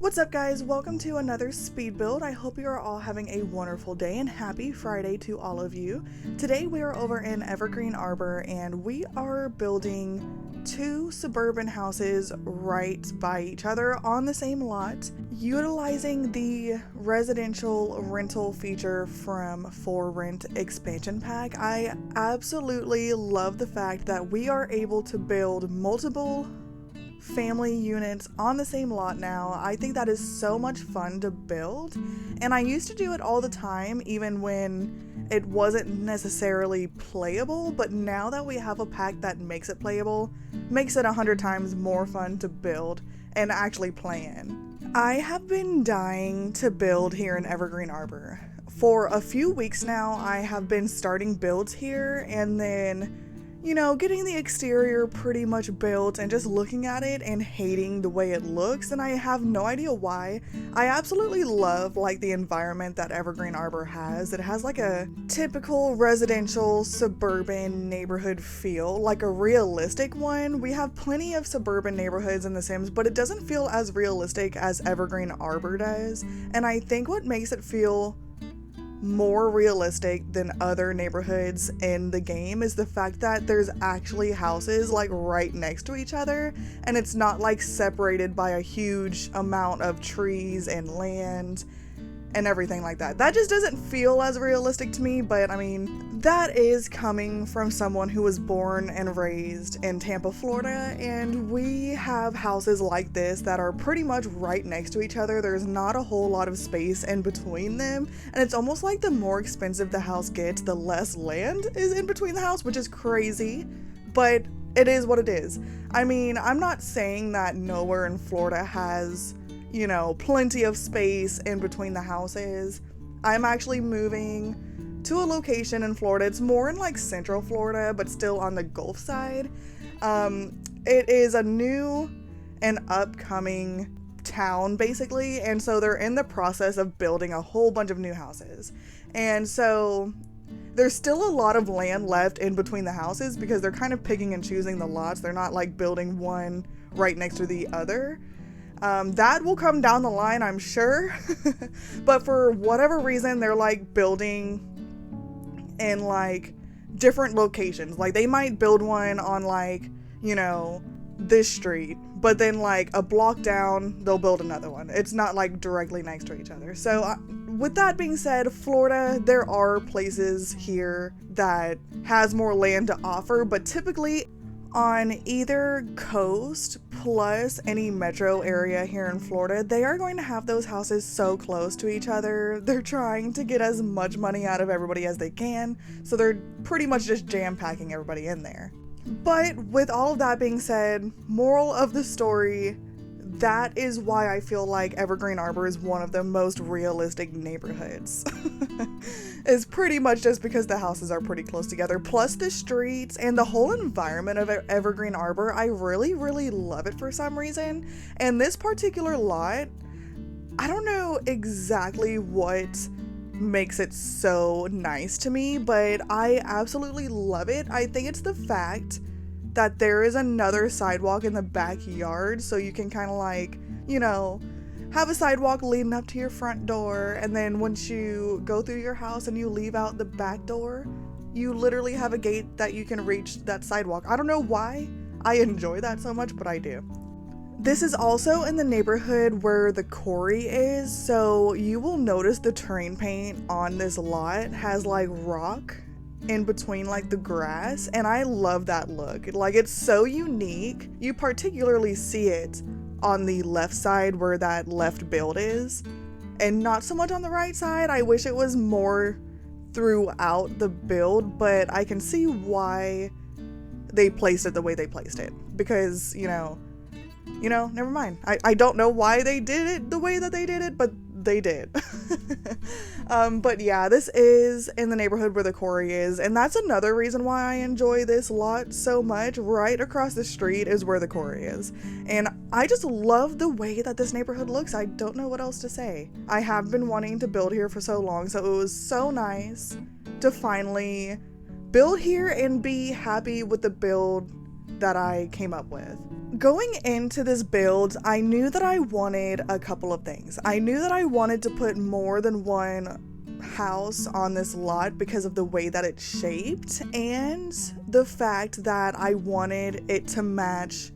What's up, guys? Welcome to another speed build. I hope you are all having a wonderful day and happy Friday to all of you. Today we are over in Evergreen Harbor and we are building two suburban houses right by each other on the same lot, utilizing the residential rental feature from For Rent expansion pack. I absolutely love the fact that we are able to build multiple family units on the same lot now. I think that is so much fun to build, and I used to do it all the time even when it wasn't necessarily playable, but now that we have a pack that makes it playable, makes it 100 times more fun to build and actually play in. I have been dying to build here in Evergreen Harbor. For a few weeks now, I have been starting builds here and then getting the exterior pretty much built and just looking at it and hating the way it looks, and I have no idea why. I absolutely love the environment that Evergreen Harbor has. It has a typical residential suburban neighborhood feel, like a realistic one. We have plenty of suburban neighborhoods in The Sims, but it doesn't feel as realistic as Evergreen Harbor does, and I think what makes it feel more realistic than other neighborhoods in the game is the fact that there's actually houses right next to each other, and it's not separated by a huge amount of trees and land and everything like that. That just doesn't feel as realistic to me, but I mean, that is coming from someone who was born and raised in Tampa, Florida, and we have houses like this that are pretty much right next to each other. There's not a whole lot of space in between them, and it's almost like the more expensive the house gets, the less land is in between the house, which is crazy, but it is what it is. I mean, I'm not saying that nowhere in Florida has plenty of space in between the houses. I'm actually moving to a location in Florida. It's more in central Florida, but still on the Gulf side. It is a new and upcoming town, basically, and so they're in the process of building a whole bunch of new houses. And so there's still a lot of land left in between the houses because they're kind of picking and choosing the lots. They're not building one right next to the other. That will come down the line, I'm sure. But for whatever reason, they're building in different locations. They might build one on this street, but then a block down, they'll build another one. It's not directly next to each other. So with that being said, Florida, there are places here that has more land to offer, but typically on either coast plus any metro area here in Florida, they are going to have those houses so close to each other. They're trying to get as much money out of everybody as they can, so they're pretty much just jam-packing everybody in there. But with all of that being said, moral of the story, that is why I feel like Evergreen Harbor is one of the most realistic neighborhoods. It's pretty much just because the houses are pretty close together, plus the streets and the whole environment of Evergreen Harbor. I really, really love it for some reason. And this particular lot, I don't know exactly what makes it so nice to me, but I absolutely love it. I think it's the fact that there is another sidewalk in the backyard, so you can kind of have a sidewalk leading up to your front door, and then once you go through your house and you leave out the back door, you literally have a gate that you can reach that sidewalk. I don't know why I enjoy that so much, but I do. This is also in the neighborhood where the quarry is, so you will notice the terrain paint on this lot has rock in between the grass, and I love that look. It's so unique. You particularly see it on the left side where that left build is, and not so much on the right side. I wish it was more throughout the build, but I can see why they placed it the way they placed it, because never mind. I don't know why they did it the way that they did it, but they did. But yeah, this is in the neighborhood where the quarry is, and that's another reason why I enjoy this lot so much. Right across the street is where the quarry is, and I just love the way that this neighborhood looks. I don't know what else to say. I have been wanting to build here for so long, so it was so nice to finally build here and be happy with the build that I came up with. Going into this build, I knew that I wanted a couple of things. I knew that I wanted to put more than one house on this lot because of the way that it's shaped and the fact that I wanted it to match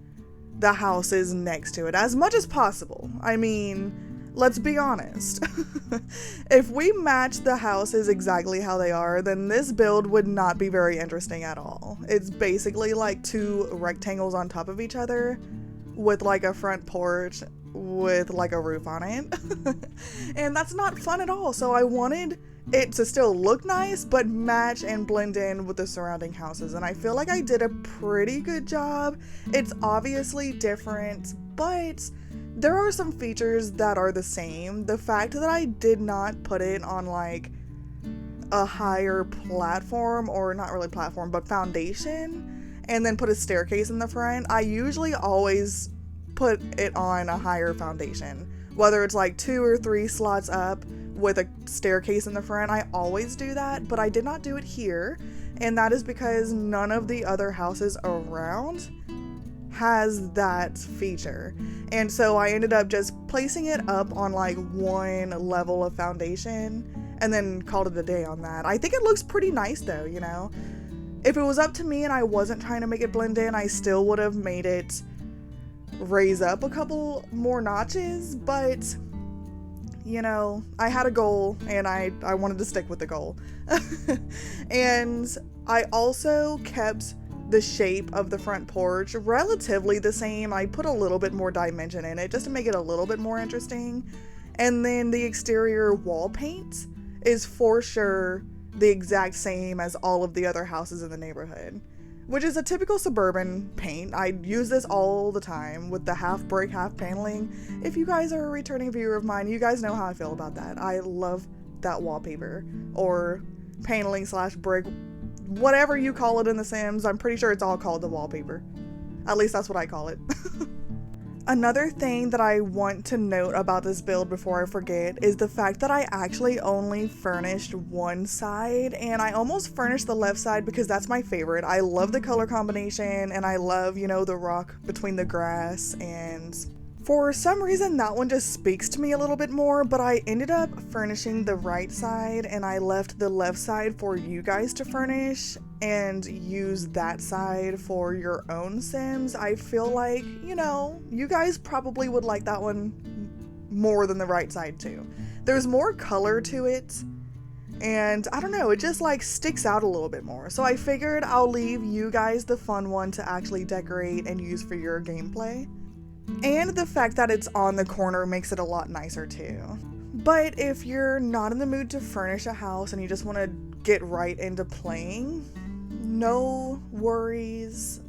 the houses next to it as much as possible. I mean, let's be honest. If we match the houses exactly how they are, then this build would not be very interesting at all. It's basically like two rectangles on top of each other with like a front porch with like a roof on it. And that's not fun at all. So I wanted it to still look nice but match and blend in with the surrounding houses, and I feel like I did a pretty good job. It's obviously different, but there are some features that are the same. The fact that I did not put it on like a higher platform, or not really platform but foundation, and then put a staircase in the front. I usually always put it on a higher foundation, whether it's like 2 or 3 slots up with a staircase in the front. I always do that, but I did not do it here, and that is because none of the other houses around has that feature. And so I ended up just placing it up on like one level of foundation and then called it a day on that. I think it looks pretty nice though, you know. If it was up to me and I wasn't trying to make it blend in, I still would have made it raise up a couple more notches, but you know, I had a goal and I wanted to stick with the goal. And I also kept the shape of the front porch relatively the same. I put a little bit more dimension in it just to make it a little bit more interesting. And then the exterior wall paint is for sure the exact same as all of the other houses in the neighborhood, which is a typical Suburban paint. I use this all the time with the half brick, half paneling. If you guys are a returning viewer of mine, you guys know how I feel about that. I love that wallpaper, or paneling / brick, whatever you call it in The Sims. I'm pretty sure it's all called the wallpaper. At least that's what I call it. Another thing that I want to note about this build before I forget is the fact that I actually only furnished one side, and I almost furnished the left side because that's my favorite. I love the color combination, and I love, you know, the rock between the grass, and for some reason that one just speaks to me a little bit more, but I ended up furnishing the right side and I left the left side for you guys to furnish and use that side for your own Sims. I feel like, you know, you guys probably would like that one more than the right side too. There's more color to it, and I don't know, it just like sticks out a little bit more. So I figured I'll leave you guys the fun one to actually decorate and use for your gameplay. And the fact that it's on the corner makes it a lot nicer too. But if you're not in the mood to furnish a house and you just want to get right into playing, no worries.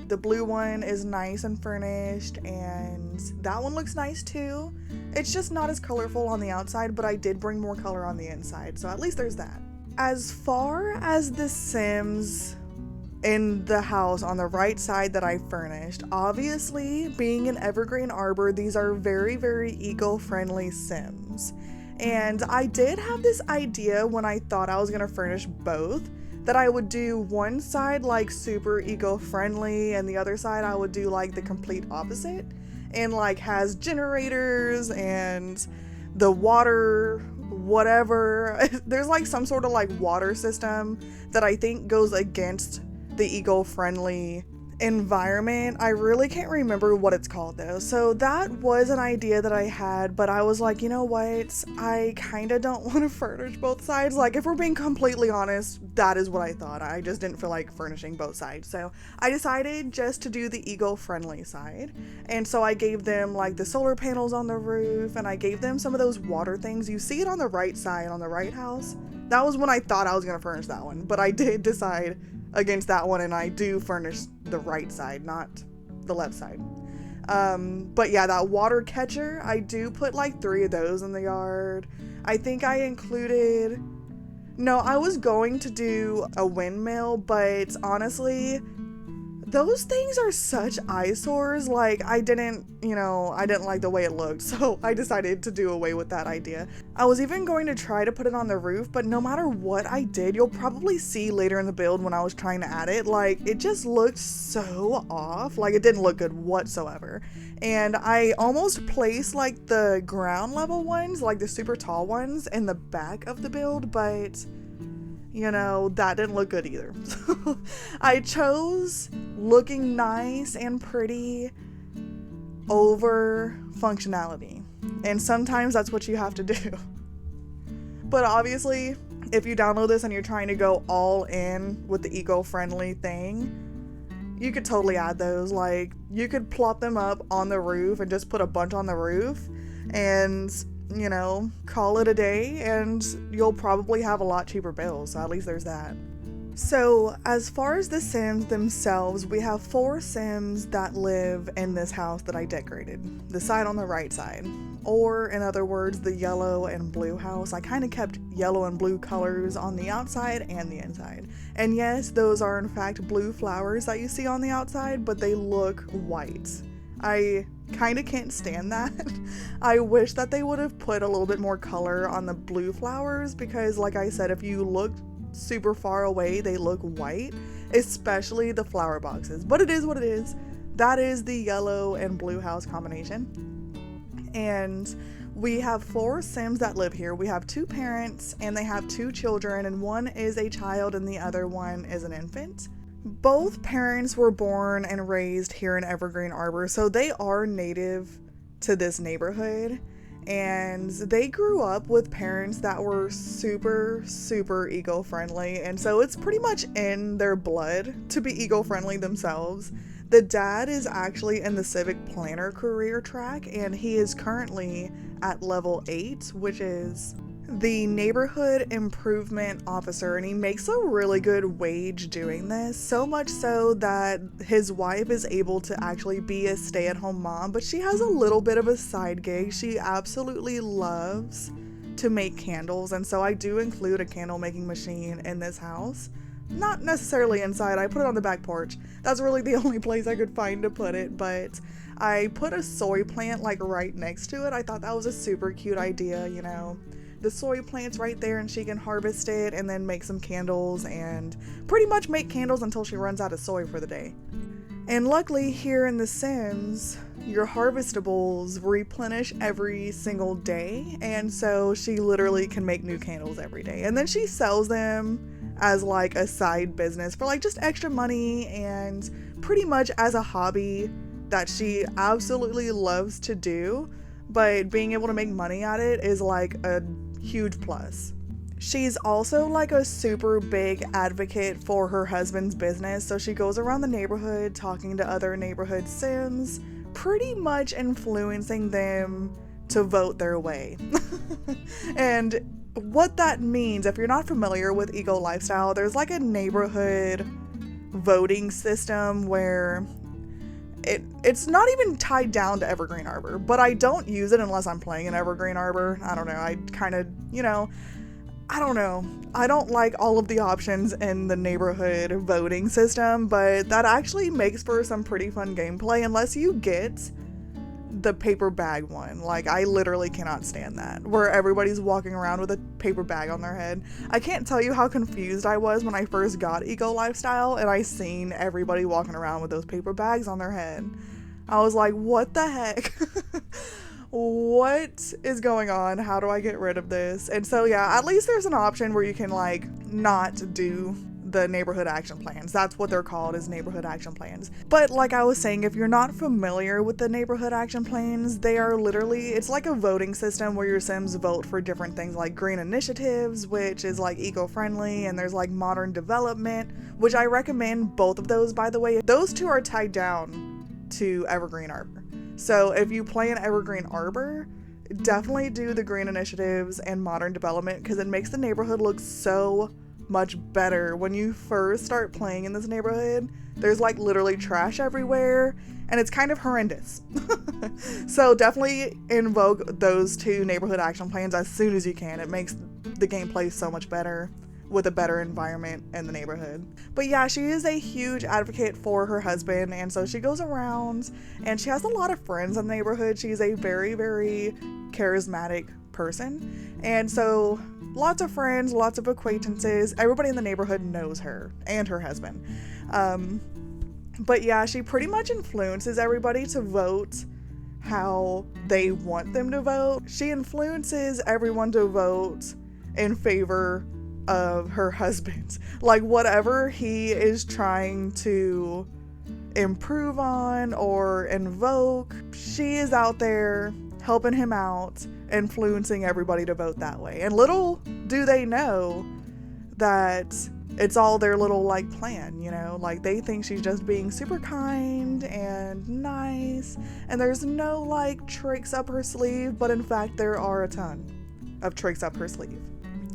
The blue one is nice and furnished, and that one looks nice too. It's just not as colorful on the outside, but I did bring more color on the inside, so at least there's that. As far as the Sims in the house on the right side that I furnished, obviously being in Evergreen Harbor, these are very, very eco-friendly Sims. And I did have this idea when I thought I was gonna furnish both, that I would do one side like super eco-friendly and the other side I would do like the complete opposite, and like has generators and the water whatever. There's like some sort of like water system that I think goes against the eco-friendly environment. I really can't remember what it's called though. So that was an idea that I had, but I was like, you know what, I kind of don't want to furnish both sides. Like, if we're being completely honest, that is what I thought. I just didn't feel like furnishing both sides, so I decided just to do the eco-friendly side. And so I gave them like the solar panels on the roof, and I gave them some of those water things. You see it on the right side on the right house. That was when I thought I was gonna furnish that one, but I did decide against that one, and I do furnish the right side, not the left side. But yeah, that water catcher, I do put like 3 of those in the yard. I think I included, no, I was going to do a windmill, but honestly, those things are such eyesores. Like, I didn't like the way it looked, so I decided to do away with that idea. I was even going to try to put it on the roof, but no matter what I did, you'll probably see later in the build when I was trying to add it, like, it just looked so off. Like, it didn't look good whatsoever. And I almost placed like the ground level ones, like the super tall ones, in the back of the build, but that didn't look good either. So I chose looking nice and pretty over functionality. And sometimes that's what you have to do. But obviously, if you download this and you're trying to go all in with the eco-friendly thing, you could totally add those. Like, you could plop them up on the roof and just put a bunch on the roof and, call it a day, and you'll probably have a lot cheaper bills. So at least there's that. So as far as the Sims themselves, we have 4 Sims that live in this house that I decorated. The side on the right side. Or, in other words, the yellow and blue house. I kind of kept yellow and blue colors on the outside and the inside. And yes, those are in fact blue flowers that you see on the outside, but they look white. I kind of can't stand that. I wish that they would have put a little bit more color on the blue flowers, because like I said, if you look super far away, they look white, especially the flower boxes. But it is what it is. That is the yellow and blue house combination. And we have 4 Sims that live here. We have 2 parents, and they have 2 children, and one is a child and the other one is an infant. Both parents were born and raised here in Evergreen Harbor, so they are native to this neighborhood, and they grew up with parents that were super, super eco-friendly, and so it's pretty much in their blood to be eco-friendly themselves. The dad is actually in the civic planner career track, and he is currently at level 8, which is the neighborhood improvement officer, and he makes a really good wage doing this, so much so that his wife is able to actually be a stay-at-home mom, but she has a little bit of a side gig. She absolutely loves to make candles, and so I do include a candle making machine in this house. Not necessarily inside, I put it on the back porch. That's really the only place I could find to put it, but I put a soy plant like right next to it. I thought that was a super cute idea, The soy plant's right there, and she can harvest it and then make some candles and pretty much make candles until she runs out of soy for the day. And luckily here in The Sims, your harvestables replenish every single day, and so she literally can make new candles every day. And then she sells them as like a side business for like just extra money, and pretty much as a hobby that she absolutely loves to do, but being able to make money at it is like a huge plus. She's also like a super big advocate for her husband's business, so she goes around the neighborhood talking to other neighborhood Sims, pretty much influencing them to vote their way. And what that means, if you're not familiar with eco lifestyle, there's like a neighborhood voting system where it's not even tied down to Evergreen Harbor, but I don't use it unless I'm playing in Evergreen Harbor. I don't know, I kind of, I don't know. I don't like all of the options in the neighborhood voting system, but that actually makes for some pretty fun gameplay unless you get the paper bag one. Like, I literally cannot stand that, where everybody's walking around with a paper bag on their head. I can't tell you how confused I was when I first got eco lifestyle and I seen everybody walking around with those paper bags on their head. I was like, what the heck? What is going on? How do I get rid of this? And so yeah, at least there's an option where you can like not do the neighborhood action plans. That's what they're called, is neighborhood action plans. But like I was saying, if you're not familiar with the neighborhood action plans, they are literally, it's like a voting system where your Sims vote for different things like green initiatives, which is like eco-friendly, and there's like modern development, which I recommend both of those, by the way. Those 2 are tied down to Evergreen Harbor. So if you play in Evergreen Harbor, definitely do the green initiatives and modern development, because it makes the neighborhood look so much better. When you first start playing in this neighborhood, there's like literally trash everywhere, and it's kind of horrendous. So definitely invoke those 2 neighborhood action plans as soon as you can. It makes the gameplay so much better. with a better environment in the neighborhood. But yeah, she is a huge advocate for her husband, and so she goes around and she has a lot of friends in the neighborhood. She's a very, very charismatic person, and so lots of friends, lots of acquaintances. Everybody in the neighborhood knows her and her husband. But yeah, she pretty much influences everybody to vote how they want them to vote. She influences everyone to vote in favor of her husband. Like whatever he is trying to improve on or invoke, she is out there helping him out, influencing everybody to vote that way. And little do they know that it's all their little like plan, you know, like they think she's just being super kind and nice, and there's no like tricks up her sleeve, but in fact there are a ton of tricks up her sleeve.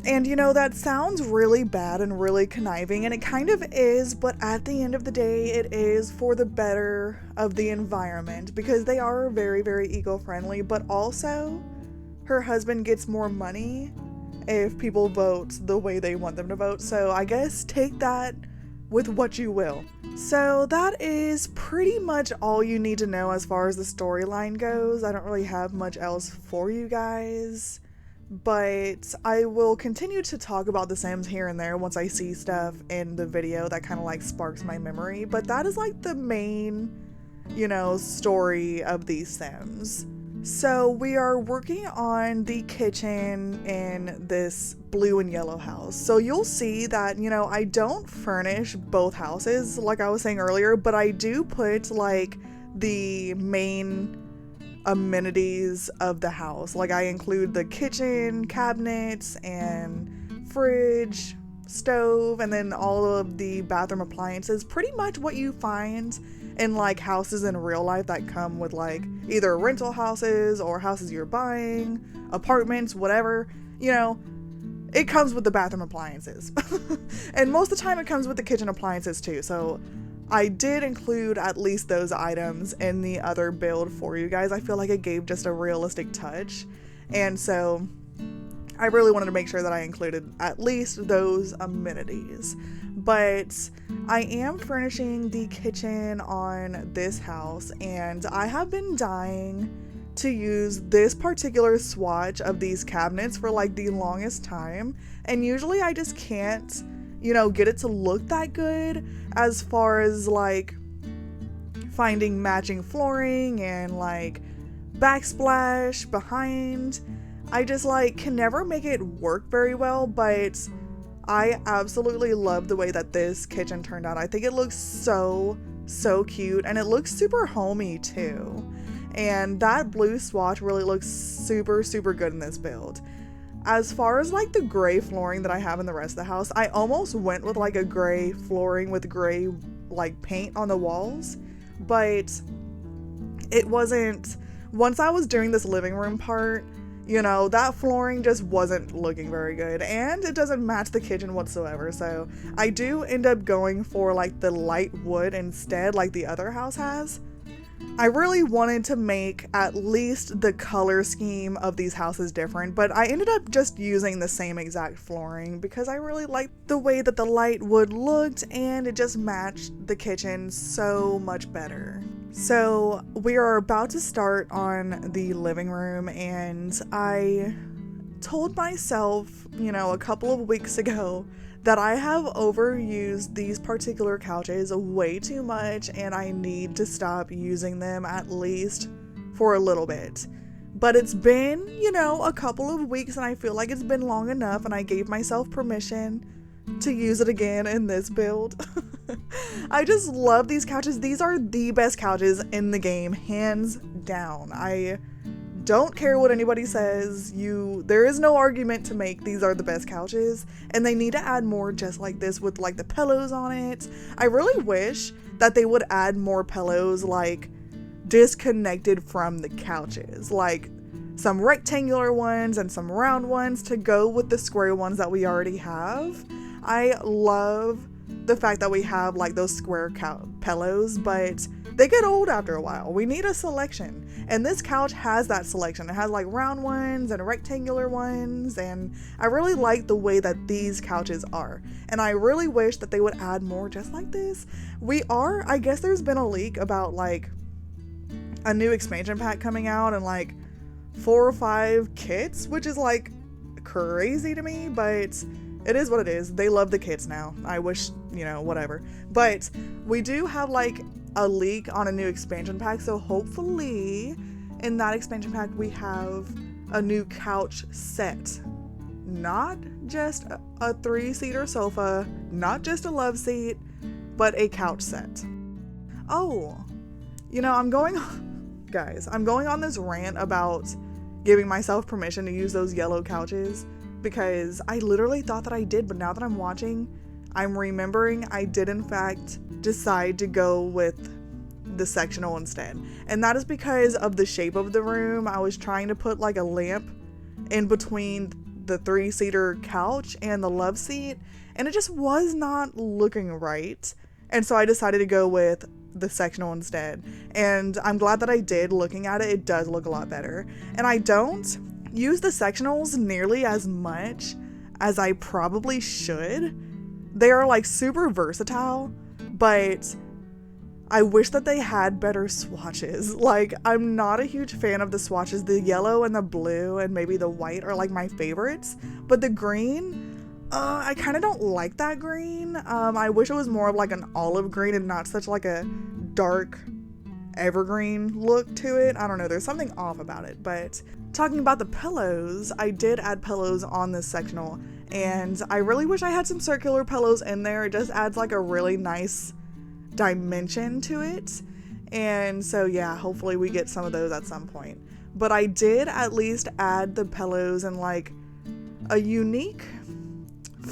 And you know, that sounds really bad and really conniving, and it kind of is, but at the end of the day, it is for the better of the environment, because they are very, very eco-friendly, but also her husband gets more money if people vote the way they want them to vote. So I guess take that with what you will. So that is pretty much all you need to know as far as the storyline goes. I don't really have much else for you guys, but I will continue to talk about The Sims here and there once I see stuff in the video that kind of like sparks my memory. But that is like the main, you know, story of these Sims. So we are working on the kitchen in this blue and yellow house. So you'll see that, you know, I don't furnish both houses like I was saying earlier, but I do put like the main amenities of the house. Like I include the kitchen, cabinets, and fridge, stove, and then all of the bathroom appliances. Pretty much what you find in like houses in real life that come with like either rental houses or houses you're buying, apartments, whatever, you know, it comes with the bathroom appliances. And most of the time it comes with the kitchen appliances too. So I did include at least those items in the other build for you guys. I feel like it gave just a realistic touch, and so I really wanted to make sure that I included at least those amenities. But I am furnishing the kitchen on this house, and I have been dying to use this particular swatch of these cabinets for like the longest time, and usually I just can't, you know, get it to look that good as far as like finding matching flooring and like backsplash behind. I just like can never make it work very well, but I absolutely love the way that this kitchen turned out. I think it looks so cute, and it looks super homey too. And that blue swatch really looks super good in this build. As far as like the gray flooring that I have in the rest of the house, I almost went with like a gray flooring with gray like paint on the walls, but it wasn't. Once I was doing this living room part, you know, that flooring just wasn't looking very good, and it doesn't match the kitchen whatsoever. So I do end up going for like the light wood instead, like the other house has. I really wanted to make at least the color scheme of these houses different, but I ended up just using the same exact flooring because I really liked the way that the light wood looked, and it just matched the kitchen so much better. So we are about to start on the living room, and I told myself, you know, a couple of weeks ago that I have overused these particular couches way too much, and I need to stop using them at least for a little bit. But it's been, you know, a couple of weeks, and I feel like it's been long enough, and I gave myself permission to use it again in this build. I just love these couches. These are the best couches in the game, hands down. I don't care what anybody says. There is no argument to make. These are the best couches, and they need to add more just like this with like the pillows on it. I really wish that they would add more pillows like disconnected from the couches, like some rectangular ones and some round ones to go with the square ones that we already have. I love the fact that we have like those square pillows, but They get old after a while. We need a selection. And this couch has that selection. It has like round ones and rectangular ones. And I really like the way that these couches are. And I really wish that they would add more just like this. I guess there's been a leak about like a new expansion pack coming out and like 4 or 5 kits, which is like crazy to me, but it is what it is. They love the kits now. I wish, whatever. But we do have like a leak on a new expansion pack, so hopefully in that expansion pack we have a new couch set. Not just a 3-seater sofa, not just a love seat, but a couch set. Oh, I'm going on this rant about giving myself permission to use those yellow couches because I literally thought that I did, but now that I'm watching, I'm remembering I did in fact decide to go with the sectional instead. And that is because of the shape of the room. I was trying to put like a lamp in between the 3-seater couch and the love seat, and it just was not looking right. And so I decided to go with the sectional instead. And I'm glad that I did. Looking at it, it does look a lot better. And I don't use the sectionals nearly as much as I probably should. They are like super versatile, but I wish that they had better swatches. Like, I'm not a huge fan of the swatches. The yellow and the blue and maybe the white are like my favorites, but the green, I kind of don't like that green. I wish it was more of like an olive green and not such like a dark evergreen look to it. I don't know, there's something off about it. But talking about the pillows, I did add pillows on this sectional, and I really wish I had some circular pillows in there. It just adds like a really nice dimension to it. And so yeah, hopefully we get some of those at some point. But I did at least add the pillows in like a unique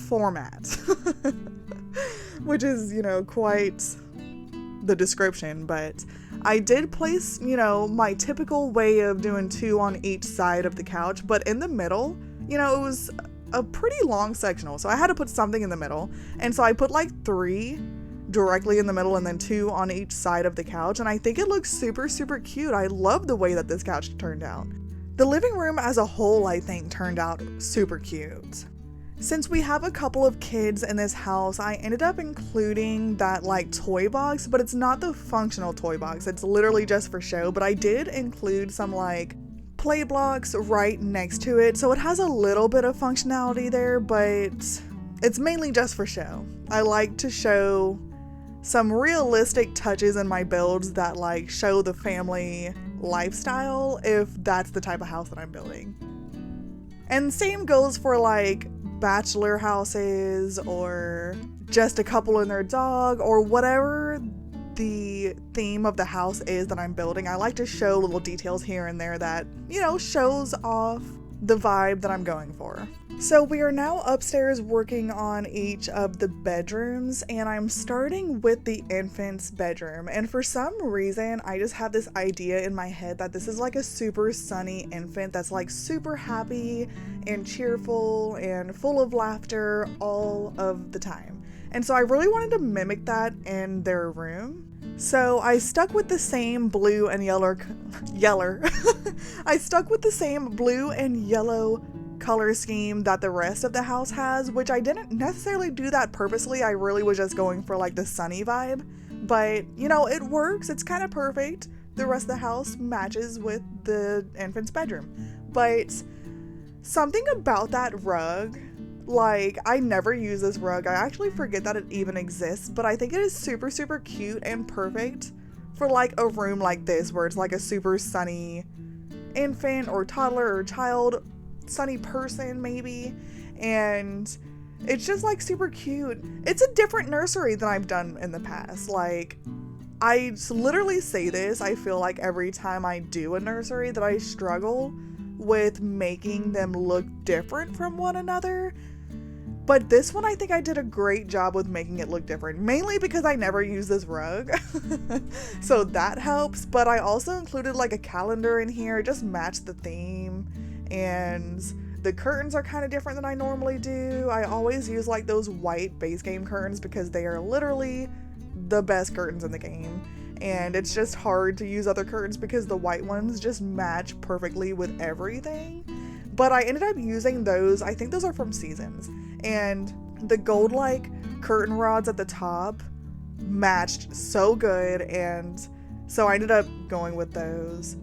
format, which is, quite the description. But I did place, my typical way of doing 2 on each side of the couch, but in the middle, it was a pretty long sectional, so I had to put something in the middle. And so I put like 3 directly in the middle and then 2 on each side of the couch, and I think it looks super, super cute. I love the way that this couch turned out. The living room as a whole, I think, turned out super cute. Since we have a couple of kids in this house, I ended up including that like toy box, but it's not the functional toy box. It's literally just for show, but I did include some like play blocks right next to it. So it has a little bit of functionality there, but it's mainly just for show. I like to show some realistic touches in my builds that like show the family lifestyle, if that's the type of house that I'm building. And same goes for like bachelor houses or just a couple and their dog or whatever the theme of the house is that I'm building. I like to show little details here and there that, shows off the vibe that I'm going for. So we are now upstairs working on each of the bedrooms, and I'm starting with the infant's bedroom. And for some reason, I just have this idea in my head that this is like a super sunny infant that's like super happy and cheerful and full of laughter all of the time. And so I really wanted to mimic that in their room. So I stuck with the same blue and I stuck with the same blue and yellow color scheme that the rest of the house has, which I didn't necessarily do that purposely. I really was just going for like the sunny vibe, but it works. It's kind of perfect. The rest of the house matches with the infant's bedroom. But something about that rug, like, I never use this rug. I actually forget that it even exists, but I think it is super, super cute and perfect for like a room like this where it's like a super sunny infant or toddler or child, sunny person maybe, and it's just like super cute. It's a different nursery than I've done in the past. Like, I literally say this, I feel like every time I do a nursery that I struggle with making them look different from one another. But this one, I think I did a great job with making it look different, mainly because I never use this rug. So that helps. But I also included like a calendar in here, just matched the theme. And the curtains are kind of different than I normally do. I always use like those white base game curtains because they are literally the best curtains in the game. and it's just hard to use other curtains because the white ones just match perfectly with everything. But I ended up using those. I think those are from Seasons, and the gold like curtain rods at the top matched so good, and so I ended up going with those.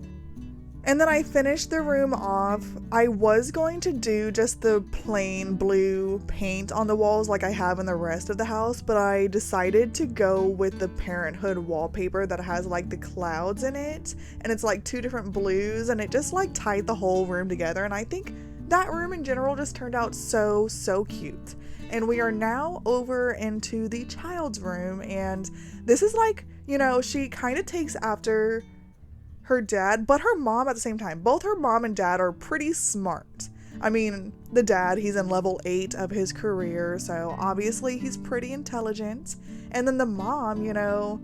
And then I finished the room off. I was going to do just the plain blue paint on the walls like I have in the rest of the house, but I decided to go with the Parenthood wallpaper that has like the clouds in it, and it's like 2 different blues, and it just like tied the whole room together, and I think that room in general just turned out so cute. And we are now over into the child's room, and this is like, you know, she kind of takes after her dad, but her mom at the same time. Both her mom and dad are pretty smart. I mean, the dad, he's in level 8 of his career, so obviously he's pretty intelligent. And then the mom, you know,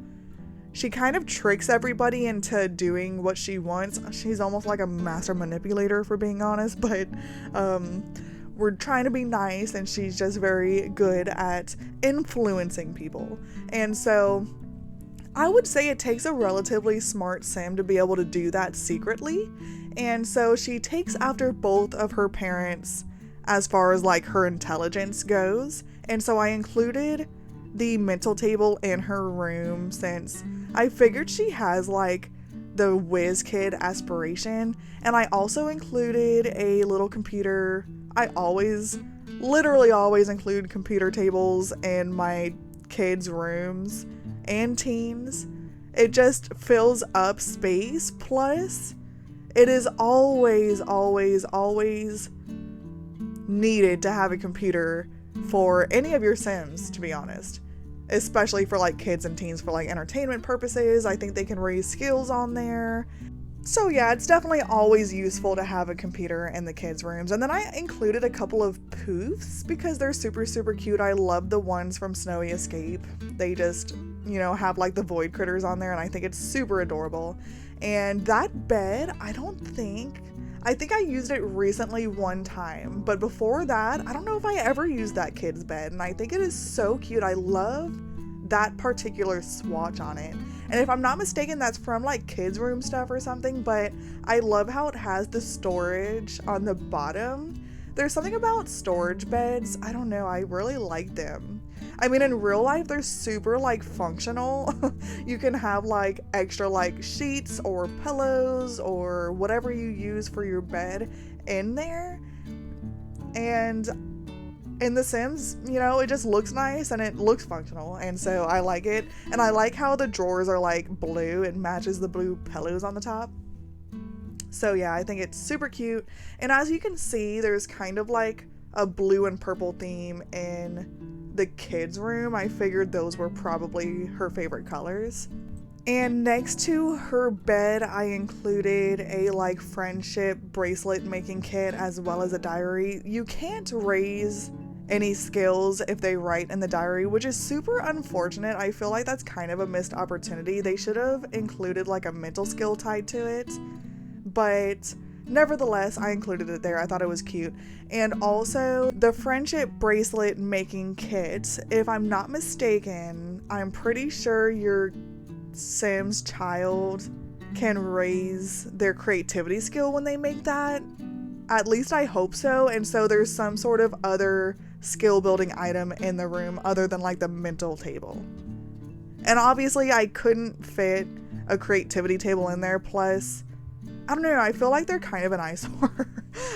she kind of tricks everybody into doing what she wants. She's almost like a master manipulator, for being honest, but we're trying to be nice, and she's just very good at influencing people. And so I would say it takes a relatively smart sim to be able to do that secretly. And so she takes after both of her parents as far as like her intelligence goes. And so I included the mental table in her room since I figured she has like the whiz kid aspiration. And I also included a little computer. I literally always include computer tables in my kids' rooms and teens. It just fills up space. Plus, it is always needed to have a computer for any of your Sims, to be honest. Especially for like kids and teens for like entertainment purposes. I think they can raise skills on there. So yeah, it's definitely always useful to have a computer in the kids' rooms. And then I included a couple of poofs because they're super cute. I love the ones from Snowy Escape. They just, you know, have like the void critters on there, and I think it's super adorable. And that bed, I think I used it recently one time, but before that, I don't know if I ever used that kid's bed, and I think it is so cute. I love that particular swatch on it. And if I'm not mistaken, that's from like kids' room stuff or something, but I love how it has the storage on the bottom. There's something about storage beds, I don't know, I really like them. I mean, in real life, they're super like functional. You can have like extra like sheets or pillows or whatever you use for your bed in there. And in The Sims, you know, it just looks nice and it looks functional, and so I like it. And I like how the drawers are like blue. It matches the blue pillows on the top. So yeah, I think it's super cute. And as you can see, there's kind of like a blue and purple theme in the kids' room. I figured those were probably her favorite colors. And next to her bed, I included a like friendship bracelet making kit as well as a diary. You can't raise any skills if they write in the diary, which is super unfortunate. I feel like that's kind of a missed opportunity. They should have included like a mental skill tied to it, but nevertheless, I included it there. I thought it was cute. And also the friendship bracelet making kit, if I'm not mistaken, I'm pretty sure your Sim's child can raise their creativity skill when they make that. At least I hope so. And so there's some sort of other skill building item in the room other than like the mental table. And obviously I couldn't fit a creativity table in there. Plus, I don't know, I feel like they're kind of an eyesore.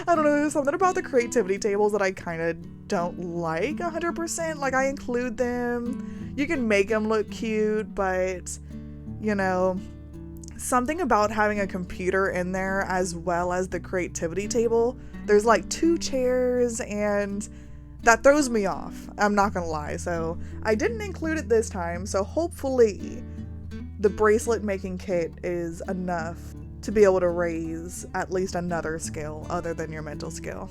I don't know, there's something about the creativity tables that I kind of don't like 100%. Like, I include them, you can make them look cute, but you know, something about having a computer in there as well as the creativity table, there's like 2 chairs, and that throws me off, I'm not gonna lie. So I didn't include it this time, so hopefully the bracelet making kit is enough to be able to raise at least another skill other than your mental skill.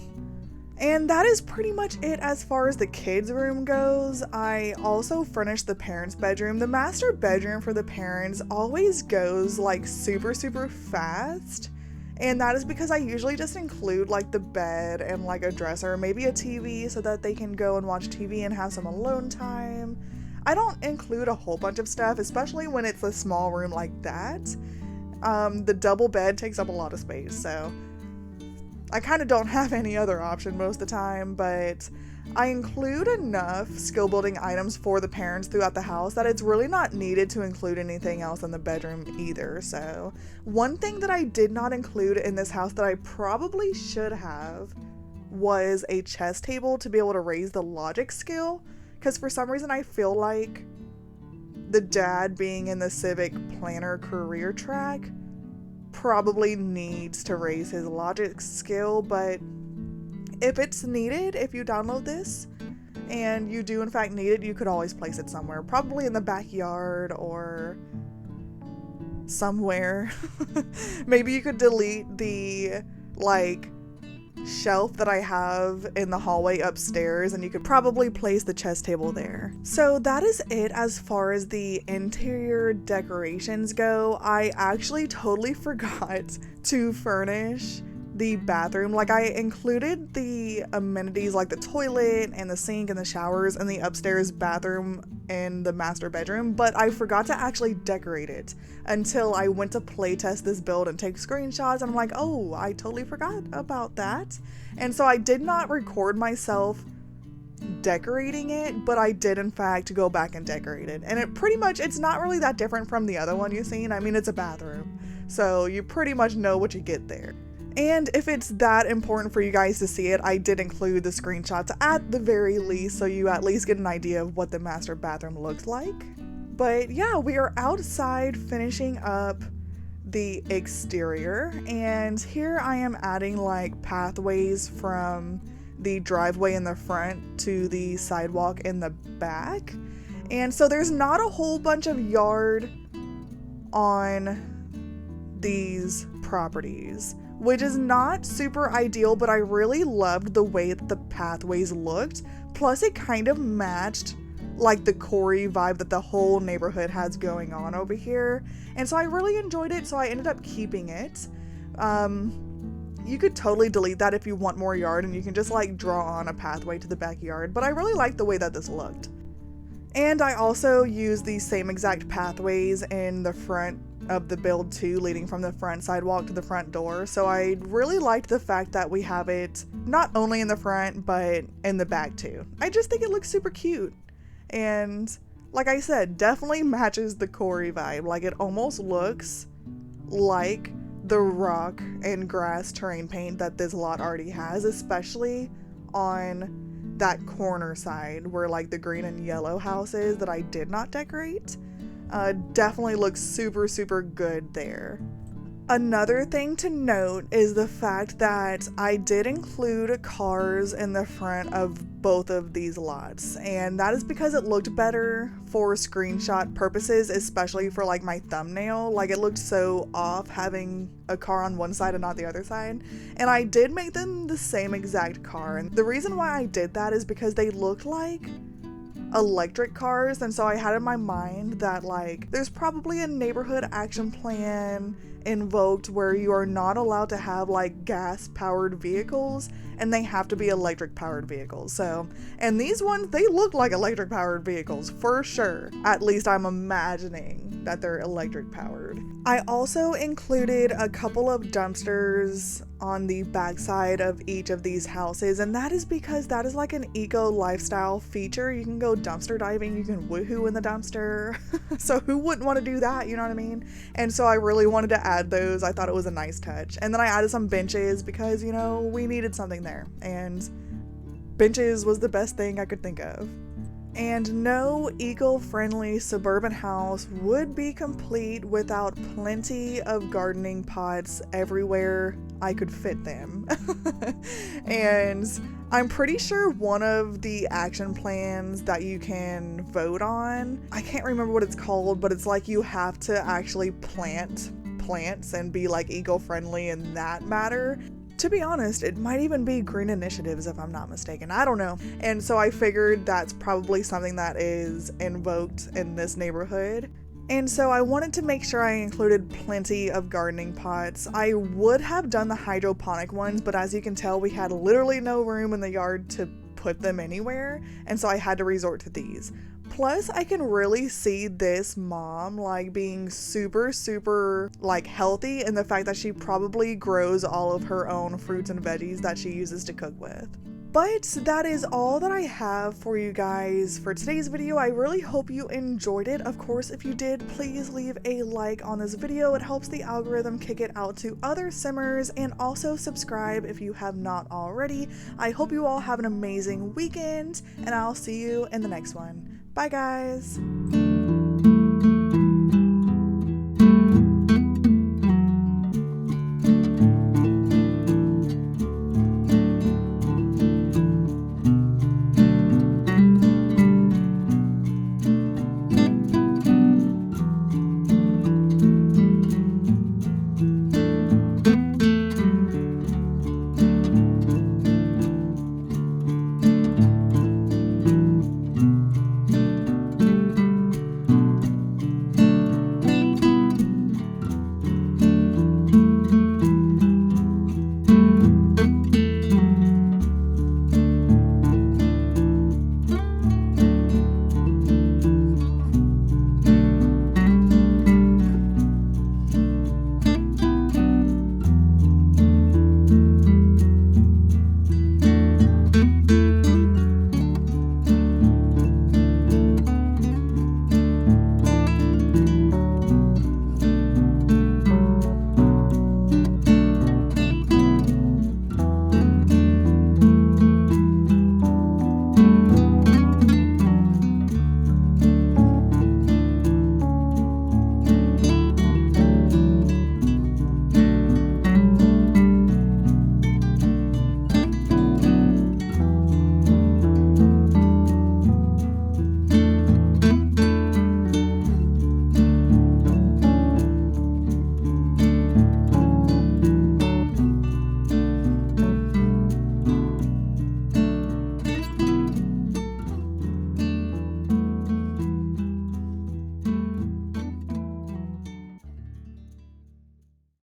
And that is pretty much it as far as the kids' room goes. I also furnished the parents' bedroom. The master bedroom for the parents always goes like super fast. And that is because I usually just include like the bed and like a dresser, maybe a TV so that they can go and watch TV and have some alone time. I don't include a whole bunch of stuff, especially when it's a small room like that. The double bed takes up a lot of space, so I kind of don't have any other option most of the time, but I include enough skill building items for the parents throughout the house that it's really not needed to include anything else in the bedroom either. So one thing that I did not include in this house that I probably should have was a chess table to be able to raise the logic skill, because for some reason I feel like the dad being in the civic planner career track probably needs to raise his logic skill. But if it's needed, if you download this and you do in fact need it, you could always place it somewhere, probably in the backyard or somewhere. Maybe you could delete the shelf that I have in the hallway upstairs, and you could probably place the chess table there. So that is it as far as the interior decorations go. I actually totally forgot to furnish the bathroom. I included the amenities like the toilet and the sink and the showers and the upstairs bathroom in the master bedroom, but I forgot to actually decorate it until I went to play test this build and take screenshots, and I'm like, oh, I totally forgot about that. And so I did not record myself decorating it, but I did in fact go back and decorate it. And it's not really that different from the other one you've seen. I mean, it's a bathroom, so you pretty much know what you get there. And if it's that important for you guys to see it, I did include the screenshots at the very least, so you at least get an idea of what the master bathroom looks like. But yeah, we are outside finishing up the exterior, and here I am adding pathways from the driveway in the front to the sidewalk in the back. And so there's not a whole bunch of yard on these properties, which is not super ideal, but I really loved the way that the pathways looked. Plus it kind of matched the Corey vibe that the whole neighborhood has going on over here. And so I really enjoyed it, so I ended up keeping it. You could totally delete that if you want more yard, and you can just draw on a pathway to the backyard, but I really liked the way that this looked. And I also used the same exact pathways in the front of the build too, leading from the front sidewalk to the front door. So I really liked the fact that we have it not only in the front, but in the back too. I just think it looks super cute. And like I said, definitely matches the Corey vibe. It almost looks like the rock and grass terrain paint that this lot already has, especially on that corner side where the green and yellow house is that I did not decorate. Definitely looks super, super good there. Another thing to note is the fact that I did include cars in the front of both of these lots, and that is because it looked better for screenshot purposes, especially for my thumbnail. It looked so off having a car on one side and not the other side, and I did make them the same exact car. And the reason why I did that is because they look like electric cars, and so I had in my mind that there's probably a neighborhood action plan invoked where you are not allowed to have gas powered vehicles, and they have to be electric powered vehicles. So, and these ones, they look like electric powered vehicles for sure. At least I'm imagining that they're electric powered. I also included a couple of dumpsters on the backside of each of these houses, and that is because that is an eco lifestyle feature. You can go dumpster diving, you can woohoo in the dumpster. So who wouldn't want to do that, you know what I mean? And so I really wanted to add those. I thought it was a nice touch. And then I added some benches because, we needed something there, and benches was the best thing I could think of. And no eco-friendly suburban house would be complete without plenty of gardening pots everywhere I could fit them. And I'm pretty sure one of the action plans that you can vote on, I can't remember what it's called, but it's you have to actually plant plants and be eco-friendly in that matter. To be honest, it might even be green initiatives if I'm not mistaken. I don't know. And so I figured that's probably something that is invoked in this neighborhood. And so I wanted to make sure I included plenty of gardening pots. I would have done the hydroponic ones, but as you can tell, we had literally no room in the yard to put them anywhere, and so I had to resort to these. Plus, I can really see this mom like being super like healthy in the fact that she probably grows all of her own fruits and veggies that she uses to cook with. But that is all that I have for you guys for today's video. I really hope you enjoyed it. Of course, if you did, please leave a like on this video. It helps the algorithm kick it out to other simmers, and also subscribe if you have not already. I hope you all have an amazing weekend, and I'll see you in the next one. Bye guys!